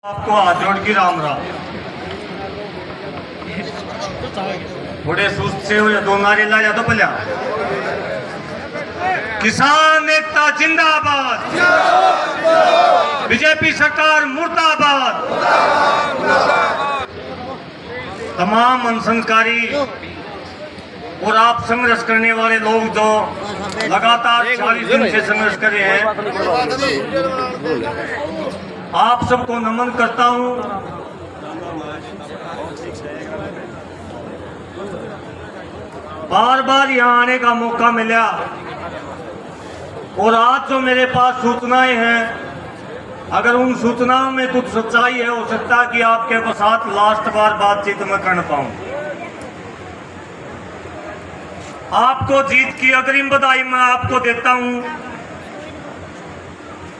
आपको हाथ जोड़ के राम राम। थोड़े सुस्त से हो या दो नारे ला जा तो पल्या। किसान नेता जिंदाबाद, बीजेपी सरकार मुर्दाबाद। तमाम अनशनकारी और आप संघर्ष करने वाले लोग जो लगातार 40 दिन से संघर्ष कर रहे हैं, आप सबको नमन करता हूं। बार बार यहां आने का मौका मिला और आज जो मेरे पास सूचनाएं हैं, अगर उन सूचनाओं में कुछ सच्चाई है, हो सकता है कि आपके साथ लास्ट बार बातचीत में कर पाऊं। आपको जीत की अग्रिम बधाई मैं आपको देता हूं।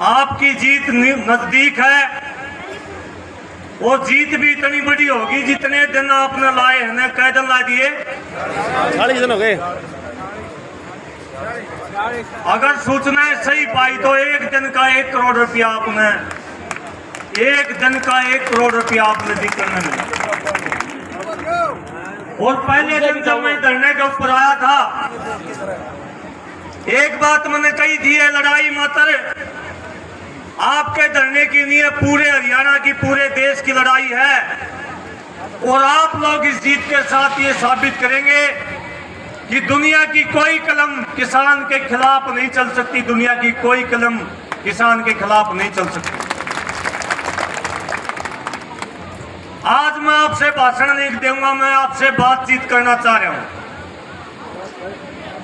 आपकी जीत नजदीक है और जीत भी इतनी बड़ी होगी जितने दिन आपने लाए हैं। कै दिन ला दिए? 40 दिन हो गए। अगर सूचनाएं सही पाई तो एक दिन का 1 करोड़ रुपया आपने, एक दिन का 1 करोड़ रुपया आपने जीतने में मिला। और पहले दिन जब मैं धरने के ऊपर आया था, एक बात मैंने कही थी, है लड़ाई मात्र आपके धरने की नहीं है, पूरे हरियाणा की, पूरे देश की लड़ाई है। और आप लोग इस जीत के साथ ये साबित करेंगे कि दुनिया की कोई कलम किसान के खिलाफ नहीं चल सकती। दुनिया की कोई कलम किसान के खिलाफ नहीं चल सकती। आज मैं आपसे भाषण नहीं दूंगा, मैं आपसे बातचीत करना चाह रहा हूं।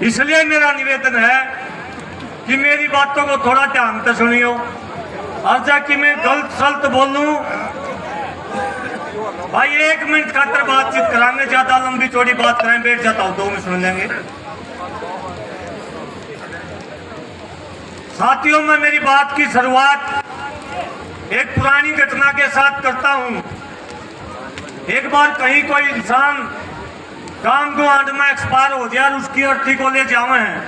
इसलिए मेरा निवेदन है कि मेरी बातों को थोड़ा ध्यान से सुनियो। अर्जा कि मैं गलत सलत बोलूं भाई, 1 मिनट खातर बातचीत कराने, ज्यादा लंबी चौड़ी बात करें बैठ जाता हूं, 2 मिनट सुन लेंगे। साथियों, मैं मेरी बात की शुरुआत एक पुरानी घटना के साथ करता हूं। एक बार कहीं कोई इंसान काम गुआंड में एक्सपायर हो गया और उसकी अर्थी को ले जावे हैं।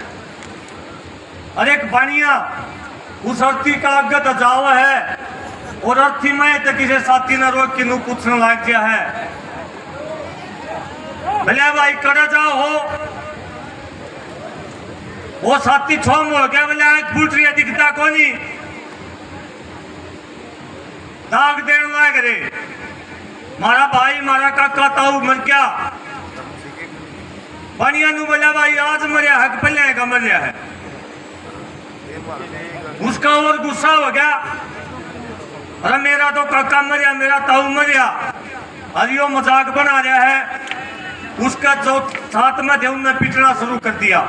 और एक बनिया उस अर्थी का अगत जावा है और अर्थी में तो किसी साथी ने रोक के नू पूछने लग गया है, भले भाई कर जाओ हो। वो साथी छोम हो गया, बोले आंख फूट रही है, दिखता को नहीं, दाग देने लग रे। मारा भाई, मारा काका ताऊ मर गया। बनिया नू बोला भाई आज मरिया है, पहले का मर गया है। उसका और गुस्सा हो गया, अरे मेरा तो काका मरिया, मेरा ताऊ मरिया, अरे वो मजाक बना रहा है। उसका जो साथ में थे उनने पीटना शुरू कर दिया।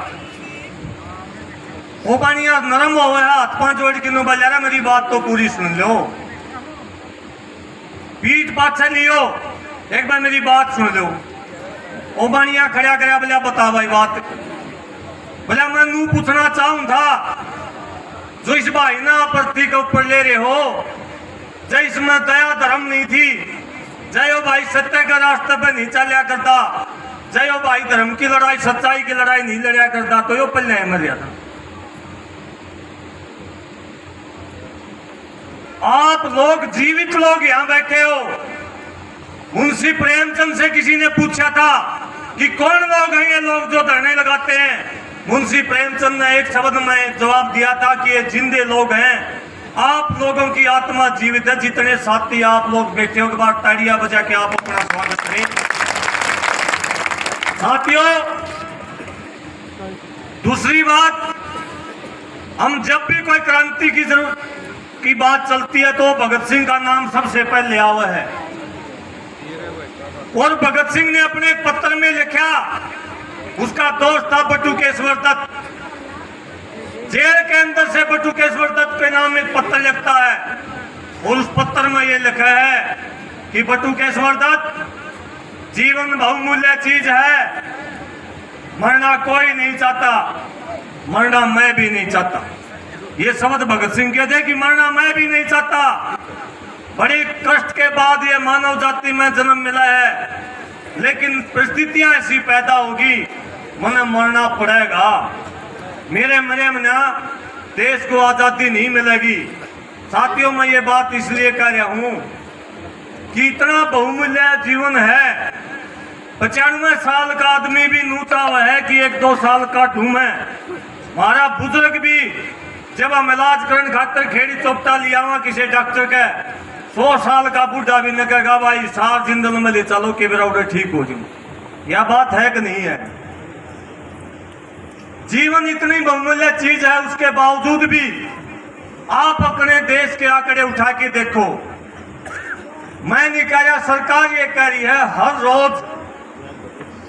वो बनिया नरम हो गया, हाथ पांच जोड़ के बोला, अरे मेरी बात तो पूरी सुन लो, पीठ पाछे लियो, एक बार मेरी बात सुन लो। ओ बनिया खड़ा कराया, बोला बता भाई बात। बोला मैं नू पूछना चाहूं था, जो इस भाई ना प्रति के ऊपर ले रहे हो, जय इसमें दया धर्म नहीं थी, जय हो भाई सत्य के रास्ते पे नहीं चलिया करता, जय हो भाई धर्म की लड़ाई, सच्चाई की लड़ाई नहीं लड़िया करता, तो यो पहले मर गया था। आप लोग जीवित लोग यहां बैठे हो। मुंशी प्रेमचंद से किसी ने पूछा था कि कौन लोग हैं ये लोग जो धरने लगाते हैं। मुंशी प्रेमचंद ने एक शब्द में जवाब दिया था कि ये जिंदे लोग हैं। आप लोगों की आत्मा जीवित है। जितने साथी आप लोग बैठे हो, एक बार तालियां बजा के आप अपना स्वागत करें। साथियों, दूसरी बात, हम जब भी कोई क्रांति की बात चलती है तो भगत सिंह का नाम सबसे पहले आवा है। और भगत सिंह ने अपने एक पत्र में लिखा, उसका दोस्त था बटुकेश्वर दत्त, जेल के अंदर से बटुकेश्वर दत्त के नाम एक पत्र लिखता है और उस पत्र में ये लिखा है कि बटुकेश्वर दत्त, जीवन बहुमूल्य चीज है, मरना कोई नहीं चाहता, मरना मैं भी नहीं चाहता। ये शब्द भगत सिंह के थे कि मरना मैं भी नहीं चाहता। बड़े कष्ट के बाद ये मानव जाति में जन्म मिला है, लेकिन परिस्थितियां ऐसी पैदा होगी, मुझे मरना पड़ेगा। मेरे मरे में देश को आजादी नहीं मिलेगी। साथियों, मैं ये बात इसलिए कह रहा हूं कि इतना बहुमूल्य जीवन है। 95 साल का आदमी भी नूता हुआ है कि 1-2 साल का ढूम है। हमारा बुजुर्ग भी जब हम इलाज करने खातर खेड़ी चौपटा लिया हुआ किसी डॉक्टर के 100 साल का बूढ़ा भी न कहेगा भाई सार जिंदल में ले चलो कि मेरा उधर ठीक हो जाऊं। यह बात है कि नहीं है? जीवन इतनी बहुमूल्य चीज है, उसके बावजूद भी आप अपने देश के आंकड़े उठा के देखो। मैं नहीं कह रहा, सरकार ये कह रही है हर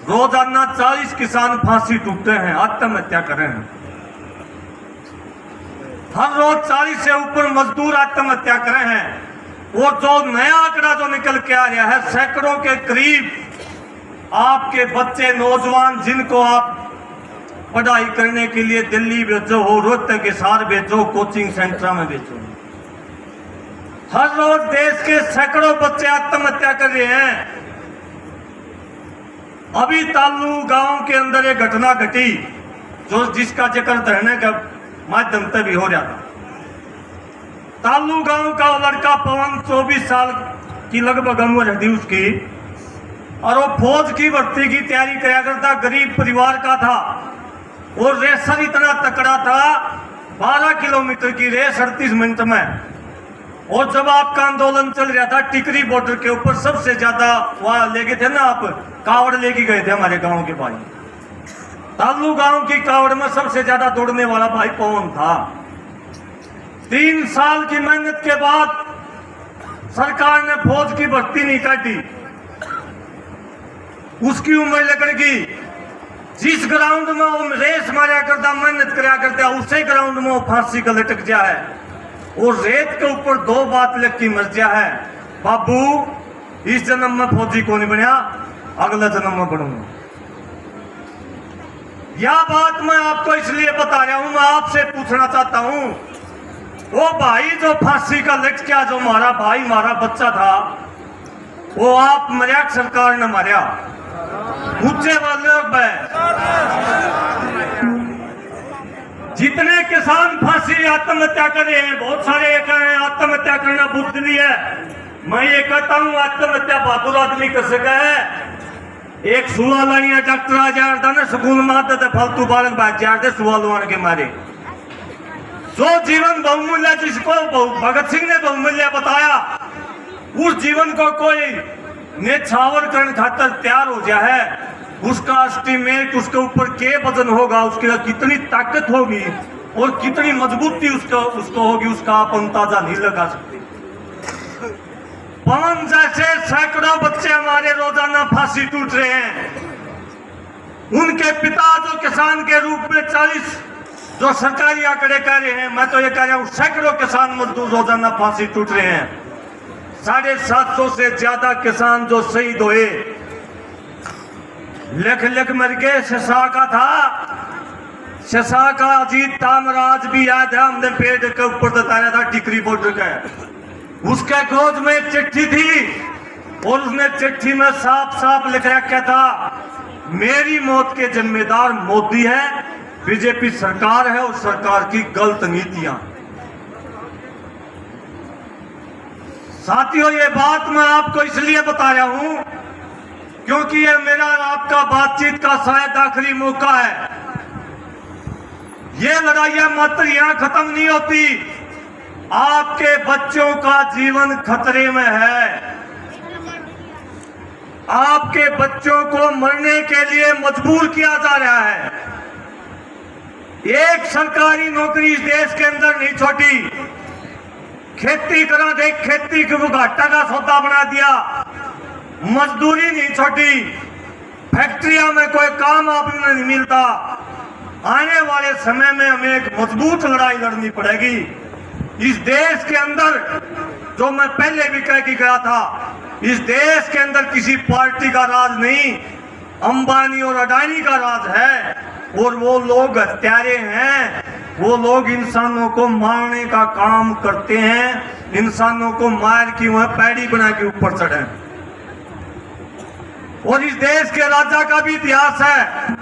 रोजाना 40 किसान फांसी टूटते हैं, आत्महत्या कर रहे हैं। हर रोज 40 से ऊपर मजदूर आत्महत्या कर रहे हैं। वो जो नया आंकड़ा जो निकल के आ रहा है, सैकड़ों के करीब आपके बच्चे नौजवान जिनको आप पढ़ाई करने के लिए दिल्ली भेजो हो, रोहतक के सार भेजो, कोचिंग सेंटर में भेजो, हर रोज देश के सैकड़ों बच्चे आत्महत्या कर रहे हैं। अभी तालू गांव के अंदर एक घटना घटी जो जिसका जिक्र धरने के माध्यम से भी हो रहा था। तालू गांव का लड़का पवन 24 साल की लगभग उम्र थी उसकी, और वो फौज की भर्ती की तैयारी किया करता, गरीब परिवार का था। और रेसर इतना तकड़ा था, 12 किलोमीटर की रेस 38 मिनट में। और जब आपका आंदोलन चल रहा था टिकरी बॉर्डर के ऊपर, सबसे ज्यादा वहां लेके थे ना आप, कावड़ लेके गए थे हमारे गांव के भाई। तालू गांव की कावड़ में सबसे ज्यादा दौड़ने वाला भाई पवन था। 3 साल की मेहनत के बाद सरकार ने फौज की भर्ती नहीं काटी। उसकी उम्र लकड़ की, जिस ग्राउंड में वो रेस मारा करता, मेहनत कराया करता, उसे ग्राउंड में वो फांसी का लटक जा है। और रेत के ऊपर 2 बात लिख की मर जा है, बाबू इस जन्म में फौजी को नहीं बनया, अगले जन्म में बनूंगा। यह बात मैं आपको इसलिए बता रहा हूं, मैं आपसे पूछना चाहता हूं, वो भाई जो फांसी का लट क्या, जो मारा भाई मारा बच्चा था, वो आप मरिया सरकार ने मारा, ऊंचे वाले जितने किसान फांसी आत्महत्या कर रहे हैं, बहुत सारे ये कह रहे हैं आत्महत्या करना बुद्धि है। मैं ये कहता हूं आत्महत्या बहादुर आदमी कर सका है। एक सुआ लानिया डॉक्टर आ जाता ना स्कूल में आते थे, फालतू बालक भाग जाते सुआ लुआन के मारे। जो जीवन बहुमूल्य, जिसको भगत सिंह ने बहुमूल्य बताया, उस जीवन को कोई नेछावर करने खातर तैयार हो गया है। उसका एस्टीमेट, उसके ऊपर के वजन होगा, उसके कितनी ताकत होगी और कितनी मजबूती उसको होगी, उसका आप अंदाजा नहीं लगा सकते। पवन जैसे सैकड़ों बच्चे हमारे रोजाना फांसी टूट रहे हैं। उनके पिता जो किसान के रूप में 40 जो सरकारी आंकड़े कह रहे हैं, मैं तो ये कह रहा हूं सैकड़ों किसान मजदूर रोजाना फांसी टूट रहे हैं। 750 से ज्यादा किसान जो शहीद हुए, लिख मर गए। शशा का था, शशा का अजीत तामराज भी याद है, हमने पेड़ के ऊपर बताया था टिकरी बॉर्डर का। उसके गोद में एक चिट्ठी थी और उसने चिट्ठी में साफ साफ लिख रखा था, मेरी मौत के जिम्मेदार मोदी है, बीजेपी सरकार है और सरकार की गलत नीतियां। साथियों, ये बात मैं आपको इसलिए बता रहा हूं क्योंकि ये मेरा और आपका बातचीत का शायद आखिरी मौका है। ये लड़ाइयां मात्र यहां खत्म नहीं होती, आपके बच्चों का जीवन खतरे में है। आपके बच्चों को मरने के लिए मजबूर किया जा रहा है। एक सरकारी नौकरी इस देश के अंदर नहीं छोटी। खेती करा देख, खेती को घाटा का सौदा बना दिया। मजदूरी नहीं छोटी, फैक्ट्रियों में कोई काम आपको नहीं मिलता। आने वाले समय में हमें एक मजबूत लड़ाई लड़नी पड़ेगी इस देश के अंदर। जो मैं पहले भी कह के गया था, इस देश के अंदर किसी पार्टी का राज नहीं, अंबानी और अडानी का राज है। और वो लोग हत्यारे हैं, वो लोग इंसानों को मारने का काम करते हैं, इंसानों को मार की वह पैड़ी बना के ऊपर चढ़े। और इस देश के राजा का भी इतिहास है।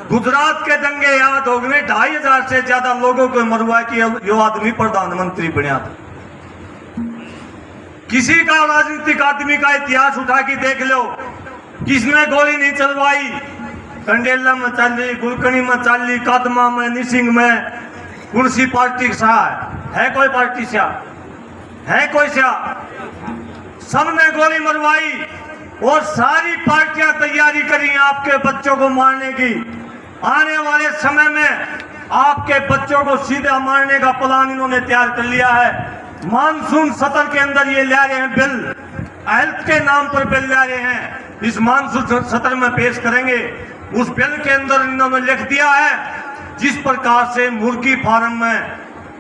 गुजरात के दंगे याद हो गए, 2500 से ज्यादा लोगों को मरवा के यो आदमी प्रधानमंत्री बनया था। किसी का राजनीतिक आदमी का इतिहास उठा के देख लो, किसने गोली नहीं चलवाई। कंडेला में चली, गुलकनी में चली, कदमा में, निसिंग में, कौन सी पार्टी सा है कोई पार्टी सा है कोई सा? सबने गोली मरवाई और सारी पार्टियां तैयारी करी आपके बच्चों को मारने की। आने वाले समय में आपके बच्चों को सीधा मारने का प्लान इन्होंने तैयार कर लिया है। मानसून सत्र के अंदर ये ले रहे हैं बिल, हेल्थ के नाम पर बिल ले रहे हैं, इस मानसून सत्र में पेश करेंगे। उस बिल के अंदर इन्होंने लिख दिया है जिस प्रकार से मुर्गी फार्म में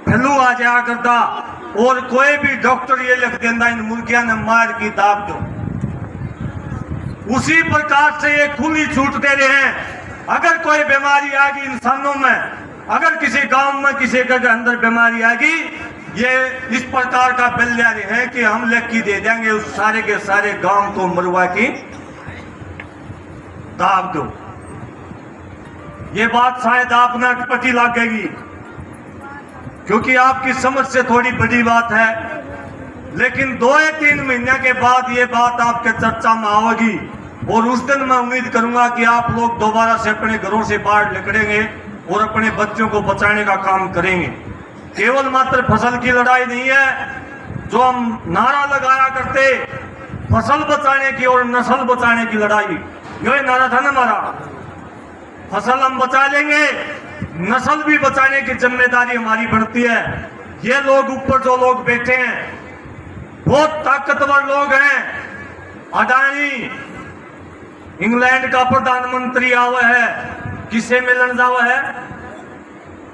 फ्लू आ जाया करता और कोई भी डॉक्टर ये लिख देता इन मुर्गियां ने मार की दाब दो, उसी प्रकार से ये खुली छूट दे रहे हैं। अगर कोई बीमारी आ गई इंसानों में, अगर किसी गांव में किसी के अंदर बीमारी आ गई, ये इस प्रकार का बिल ले रहे हैं कि हम लिख के दे देंगे उस सारे के सारे गांव को मरवा की दाब दो। ये बात शायद आप में अटपटी लगेगी क्योंकि आपकी समझ से थोड़ी बड़ी बात है, लेकिन 2 या 3 महीने के बाद ये बात आपके चर्चा में आएगी और उस दिन मैं उम्मीद करूंगा कि आप लोग दोबारा से अपने घरों से बाहर निकलेंगे और अपने बच्चों को बचाने का काम करेंगे। केवल मात्र फसल की लड़ाई नहीं है जो हम नारा लगाया करते, फसल बचाने की और नस्ल बचाने की लड़ाई, यही नारा था ना हमारा। फसल हम बचा लेंगे, नस्ल भी बचाने की जिम्मेदारी हमारी बढ़ती है। ये लोग ऊपर जो लोग बैठे हैं बहुत ताकतवर लोग हैं। अडानी इंग्लैंड का प्रधानमंत्री आवा है, किससे मिलन जावा है?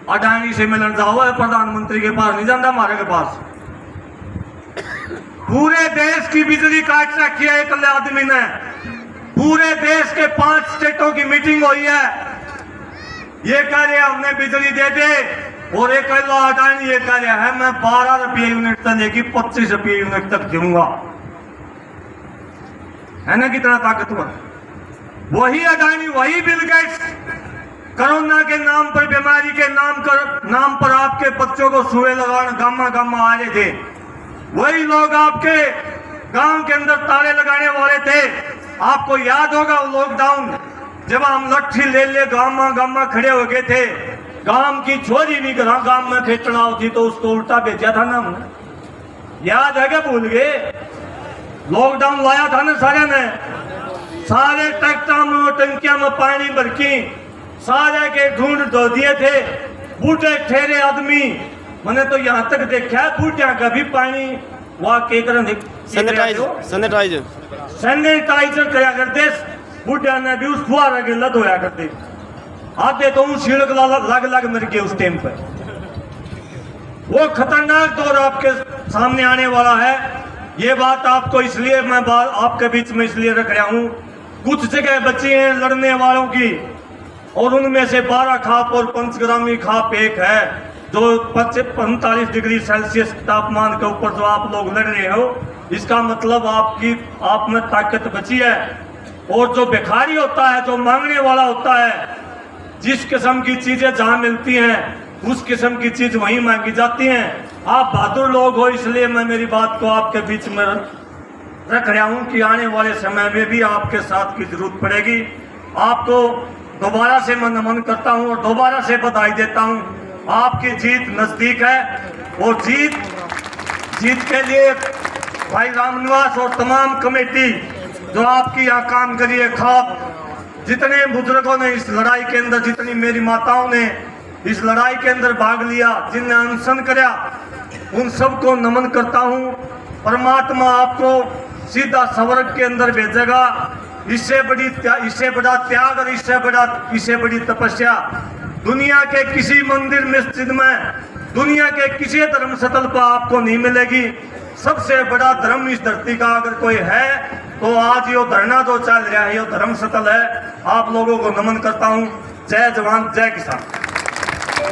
अडानी से मिलन जावा है। प्रधानमंत्री के पास नहीं जाता, हमारे के पास। पूरे देश की बिजली काट रखी है एक आदमी ने। पूरे देश के 5 स्टेटों की मीटिंग हुई है। ये कह रहे हमने बिजली दे दे और एक अडानी ये कह रहा है मैं 12 रुपये यूनिट तक लेगी 25 रुपये यूनिट तक दूंगा। है ना कितना ताकतवर? वही अडानी, वही बिल गेट्स कोरोना के नाम पर, बीमारी के नाम पर आपके बच्चों को सुए लगाने गामा गामा आ रहे थे। वही लोग आपके गांव के अंदर ताले लगाने वाले थे। आपको याद होगा लॉकडाउन जब हम लट्ठी ले गामा गामा खड़े हो गए थे, गांव की छोरी भी गांव में फेंकना होती तो उसको उल्टा भेजा था ना हमने। याद है क्या? भूल गए? लॉकडाउन लाया था ना सारे ने, सारे ट्रैक्टर में टंकियां में पानी भर की सारे के ढूंढ धो दिए थे। बूढ़े ठहरे आदमी, मैंने तो यहाँ तक देखा है बूढ़िया का भी पानी वहाँ के सैनिटाइजर कराया करते, बूढ़िया ने भी उस फुहारा के लद होया करते। आते तो उन सीढ़ लग मर गए उस टाइम पर। वो खतरनाक दौर आपके सामने आने वाला है। ये बात आपको इसलिए मैं आपके बीच में इसलिए रख रहा हूँ, कुछ जगह बची हैं लड़ने वालों की और उनमें से 12 खाप और पंचग्रामी खाप एक है जो 45 डिग्री सेल्सियस तापमान के ऊपर जो आप लोग लड़ रहे हो, इसका मतलब आप में ताकत बची है। और जो भिखारी होता है, जो मांगने वाला होता है, जिस किस्म की चीजें जहां मिलती हैं उस किस्म की चीज वहीं मांगी जाती हैं। आप बहादुर लोग हो, इसलिए मैं मेरी बात को आपके बीच में रख रहा हूं कि आने वाले समय में भी आपके साथ की जरूरत पड़ेगी। आपको दोबारा से मैं नमन करता हूं और दोबारा से बधाई देता हूं। आपकी जीत नजदीक है और जीत के लिए भाई रामनिवास और तमाम कमेटी जो आपकी यहाँ काम करी है, खाप जितने बुजुर्गों ने इस लड़ाई के अंदर, जितनी मेरी माताओं ने इस लड़ाई के अंदर भाग लिया, जिनने अनशन कराया, उन सबको नमन करता हूँ। परमात्मा आपको सीधा स्वर्ग के अंदर भेजेगा। इससे बड़ा त्याग और इससे बड़ी तपस्या दुनिया के किसी मंदिर मस्जिद में, दुनिया के किसी धर्म स्थल पर आपको नहीं मिलेगी। सबसे बड़ा धर्म इस धरती का अगर कोई है तो आज यो धरना जो चल रहा है, यो धर्म स्थल है। आप लोगों को नमन करता हूँ। जय जवान जय किसान।